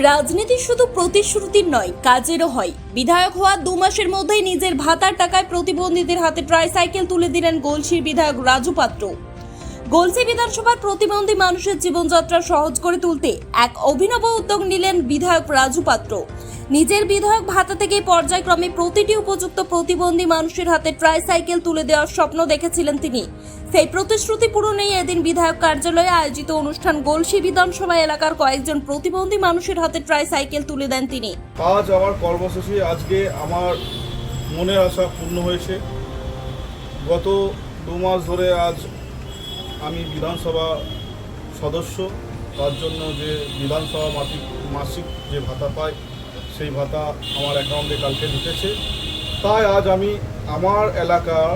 রাজনীতি শুধু প্রতিশ্রুতির নয়, কাজেরও হয়। বিধায়ক হওয়ার 2 মাসের মধ্যেই নিজের ভাতার টাকায় প্রতিবন্ধীদের হাতে ট্রাইসাইকেল তুলে দিলেন গলসির বিধায়ক রাজু পাত্র। গলসি বিধানসভার প্রতিবন্ধী মানুষের জীবনযাত্রা সহজ করে তুলতে এক অভিনব উদ্যোগ নিলেন বিধায়ক রাজু পাত্র। নিজের বিধায়ক ভাতা থেকে পর্যায়ক্রমে প্রতিটি উপযুক্ত প্রতিবন্ধী মানুষের হাতে ট্রাইসাইকেল তুলে দেওয়ার স্বপ্ন দেখেছিলেন তিনি। সেই প্রতিশ্রুতি পূরণেই এদিন বিধায়ক কার্যালয়ে আয়োজিত অনুষ্ঠান গলসি বিধানসভা এলাকার কয়েকজন প্রতিবন্ধী মানুষের হাতে ট্রাইসাইকেল তুলে দেন তিনি। আজ আমার কর্মসূচি, আজকে আমার মনের আশা পূর্ণ হয়েছে। গত 2 মাস ধরে আজ আমি বিধানসভা সদস্য, তার জন্য যে বিধানসভা মাসিক যে ভাতা পাই সেই ভাতা আমার অ্যাকাউন্টে কালকে ঢুকেছে। তাই আজ আমি আমার এলাকার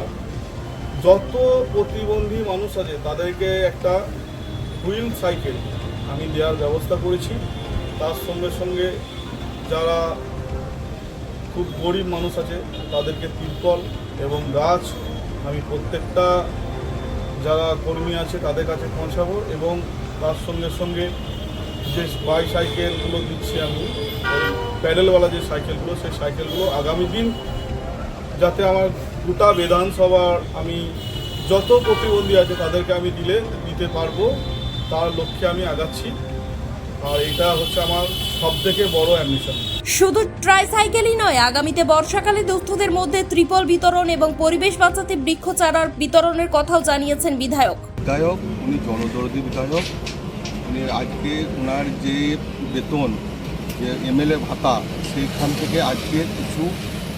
যত প্রতিবন্ধী মানুষ আছে তাদেরকে একটা হুইল সাইকেল আমি দেওয়ার ব্যবস্থা করেছি। তার সঙ্গে সঙ্গে যারা খুব গরিব মানুষ আছে তাদেরকে তিরপল এবং গাছ আমি প্রত্যেকটা যারা কর্মী আছে তাদের কাছে পৌঁছাবো, এবং তার সঙ্গে সঙ্গে যে বাইসাইকেলগুলো দিচ্ছি আমি, প্যাডেলওয়ালা যে সাইকেলগুলো, সেই সাইকেলগুলো আগামী দিন যাতে আমার গোটা বিধানসভার আমি যত প্রতিবন্ধী আছে তাদেরকে আমি দিতে পারবো, তার লক্ষ্যে আমি আগাচ্ছি। আর এটা হচ্ছে আমার সবথেকে বড় অ্যাম্বিশন। শুধু ট্রাইসাইকেলই নয়, আগামীতে বর্ষাকালে দুস্থদের মধ্যে ত্রিপল বিতরণ এবং পরিবেশ বাঁচাতে বৃক্ষ চারার বিতরণের কথাও জানিয়েছেন বিধায়ক। উনি জনদরদী বিধায়ক। উনি আজকে ওনার যে বেতন, যে এমএলএ ভাতা, সেইখান থেকে আজকে কিছু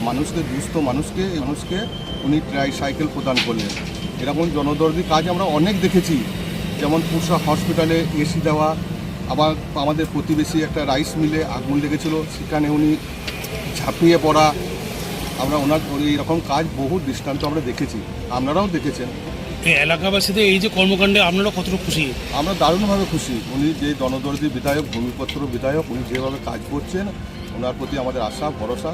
মানুষকে, দুস্থ মানুষকে উনি ট্রাইসাইকেল প্রদান করলেন। এরকম জনদরদী কাজ আমরা অনেক দেখেছি, যেমন পুরসা হসপিটালে এসি দেওয়া, আবার আমাদের প্রতিবেশী একটা রাইস মিলে আগুন লেগেছিল, সেখানে উনি ঝাঁপিয়ে পড়া। আমরা ওনার এইরকম কাজ বহু দৃষ্টান্ত আমরা দেখেছি, আপনারাও দেখেছেন। এই এলাকাবাসীদের এই যে কর্মকাণ্ডে আপনারা কতটা খুশি? আমরা দারুণভাবে খুশি। উনি যে জনদরদী বিধায়ক, ভূমিপত্র বিধায়ক, উনি যেভাবে কাজ করছেন, ওনার প্রতি আমাদের আশা ভরসা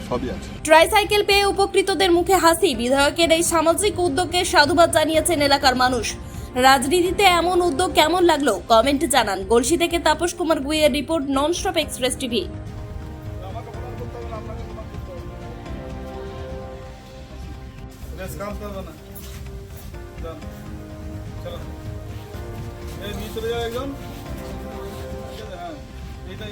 সবই আছে। ট্রাইসাইকেল পেয়ে উপকৃতদের মুখে হাসি। বিধায়কের এই সামাজিক উদ্যোগকে সাধুবাদ জানিয়েছেন এলাকার মানুষ। রাজনীতিতে এমন উদ্যোগ কেমন লাগলো কমেন্টে জানান। গলসি থেকে তাপস কুমার গুইয়ের রিপোর্ট, ননস্টপ এক্সপ্রেস টিভি। চলে যাও একজন। হ্যাঁ, এটা